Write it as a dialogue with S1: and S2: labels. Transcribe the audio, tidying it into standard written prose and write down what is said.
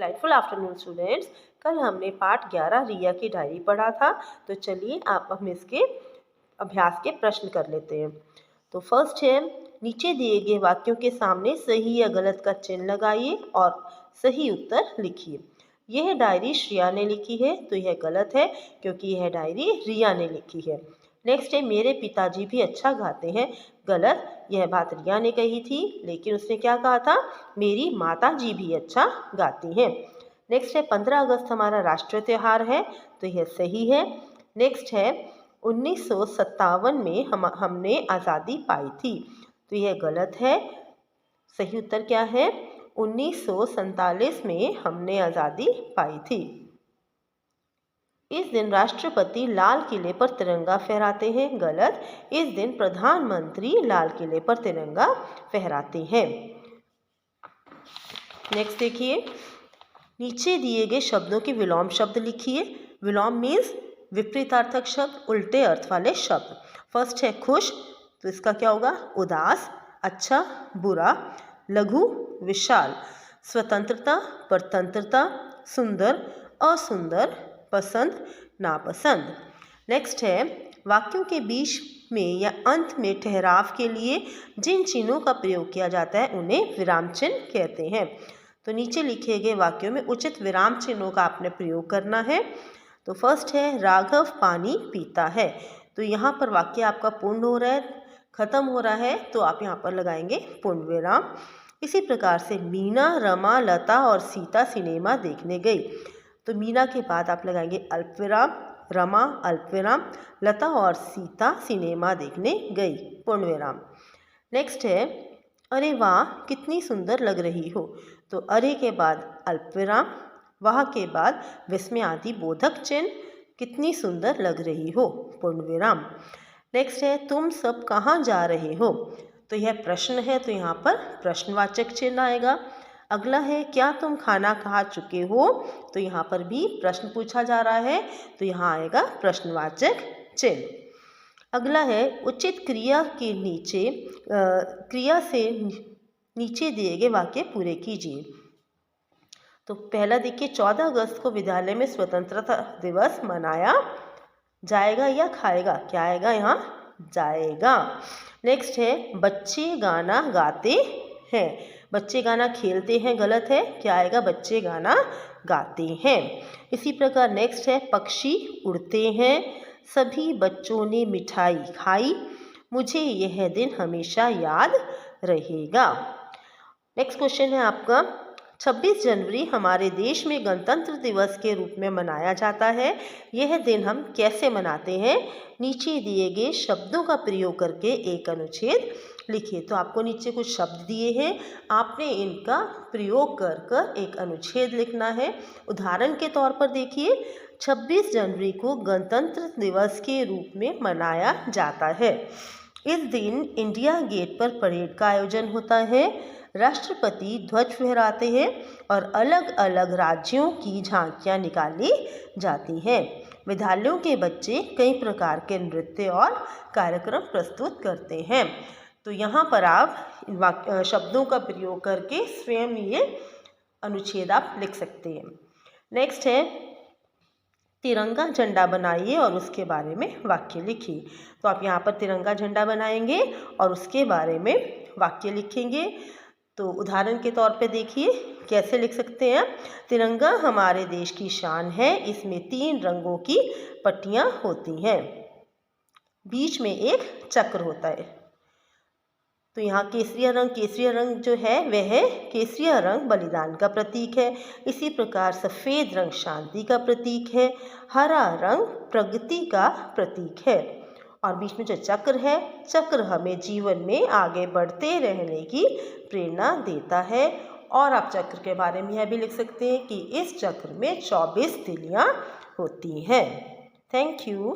S1: Delightful afternoon students. कल हमने पाठ 11 रिया की डायरी पढ़ा था, तो चलिए आप हम इसके अभ्यास के प्रश्न कर लेते हैं। तो फर्स्ट है, नीचे दिए गए वाक्यों के सामने सही या गलत का चिन्ह लगाइए और सही उत्तर लिखिए। यह डायरी श्रेया ने लिखी है, तो यह गलत है क्योंकि यह डायरी रिया ने लिखी है। नेक्स्ट है, मेरे पिताजी भी अच्छा गाते हैं। गलत, यह बात रिया ने कही थी, लेकिन उसने क्या कहा था, मेरी माता जी भी अच्छा गाती हैं। नेक्स्ट है, 15 अगस्त हमारा राष्ट्रीय त्यौहार है, तो यह सही है। नेक्स्ट है, 1957 में हमने आज़ादी पाई थी, तो यह गलत है। सही उत्तर क्या है, 1947 में हमने आज़ादी पाई थी। इस दिन राष्ट्रपति लाल किले पर तिरंगा फहराते हैं। गलत, इस दिन प्रधानमंत्री लाल किले पर तिरंगा फहराते हैं। नेक्स्ट देखिए, नीचे दिए गए शब्दों के विलोम शब्द लिखिए। विलोम मीन्स विपरीतार्थक शब्द, उल्टे अर्थ वाले शब्द। फर्स्ट है खुश, तो इसका क्या होगा, उदास। अच्छा, बुरा। लघु, विशाल। स्वतंत्रता, परतंत्रता। सुंदर, असुंदर। पसंद, नापसंद। नेक्स्ट है, वाक्यों के बीच में या अंत में ठहराव के लिए जिन चिन्हों का प्रयोग किया जाता है उन्हें विराम चिन्ह कहते हैं। तो नीचे लिखे गए वाक्यों में उचित विराम चिन्हों का आपने प्रयोग करना है। तो फर्स्ट है, राघव पानी पीता है, तो यहाँ पर वाक्य आपका पूर्ण हो रहा है, खत्म हो रहा है, तो आप यहाँ पर लगाएंगे पूर्ण विराम। इसी प्रकार से मीना, रमा, लता और सीता सिनेमा देखने गई, तो मीना के बाद आप लगाएंगे अल्पविराम, रमा अल्पविराम, लता और सीता सिनेमा देखने गई, पूर्ण विराम। नेक्स्ट है, अरे वाह कितनी सुंदर लग रही हो, तो अरे के बाद अल्पविराम, वाह के बाद विस्मयादि बोधक चिन्ह, कितनी सुंदर लग रही हो, पूर्ण विराम। नेक्स्ट है, तुम सब कहाँ जा रहे हो, तो यह प्रश्न है, तो यहाँ पर प्रश्नवाचक चिन्ह आएगा। अगला है, क्या तुम खाना खा चुके हो, तो यहाँ पर भी प्रश्न पूछा जा रहा है, तो यहाँ आएगा प्रश्नवाचक चिन्ह। अगला है, उचित क्रिया के नीचे क्रिया से नीचे दिए गए वाक्य पूरे कीजिए। तो पहला देखिए, 14 अगस्त को विद्यालय में स्वतंत्रता दिवस मनाया जाएगा या खाएगा, क्या आएगा यहाँ, जाएगा। नेक्स्ट है, बच्चे गाना गाते हैं, बच्चे गाना खेलते हैं, गलत है, क्या आएगा, बच्चे गाना गाते हैं। इसी प्रकार नेक्स्ट है, पक्षी उड़ते हैं, सभी बच्चों ने मिठाई खाई, मुझे यह दिन हमेशा याद रहेगा। नेक्स्ट क्वेश्चन है आपका, 26 जनवरी हमारे देश में गणतंत्र दिवस के रूप में मनाया जाता है, यह दिन हम कैसे मनाते हैं, नीचे दिए गए शब्दों का प्रयोग करके एक अनुच्छेद लिखिए। तो आपको नीचे कुछ शब्द दिए हैं, आपने इनका प्रयोग कर कर एक अनुच्छेद लिखना है। उदाहरण के तौर पर देखिए, 26 जनवरी को गणतंत्र दिवस के रूप में मनाया जाता है। इस दिन इंडिया गेट पर परेड का आयोजन होता है, राष्ट्रपति ध्वज फहराते हैं और अलग अलग राज्यों की झांकियां निकाली जाती हैं। विद्यालयों के बच्चे कई प्रकार के नृत्य और कार्यक्रम प्रस्तुत करते हैं। तो यहाँ पर आप शब्दों का प्रयोग करके स्वयं ये अनुच्छेद आप लिख सकते हैं। नेक्स्ट है, तिरंगा झंडा बनाइए और उसके बारे में वाक्य लिखिए। तो आप यहाँ पर तिरंगा झंडा बनाएंगे और उसके बारे में वाक्य लिखेंगे। तो उदाहरण के तौर पे देखिए कैसे लिख सकते हैं, तिरंगा हमारे देश की शान है, इसमें 3 रंगों की पट्टियाँ होती हैं, बीच में एक चक्र होता है। तो यहाँ केसरिया रंग जो है वह केसरिया रंग बलिदान का प्रतीक है। इसी प्रकार सफ़ेद रंग शांति का प्रतीक है, हरा रंग प्रगति का प्रतीक है, और बीच में जो चक्र है, चक्र हमें जीवन में आगे बढ़ते रहने की प्रेरणा देता है। और आप चक्र के बारे में यह भी लिख सकते हैं कि इस चक्र में 24 तिलियाँ होती हैं। Thank you.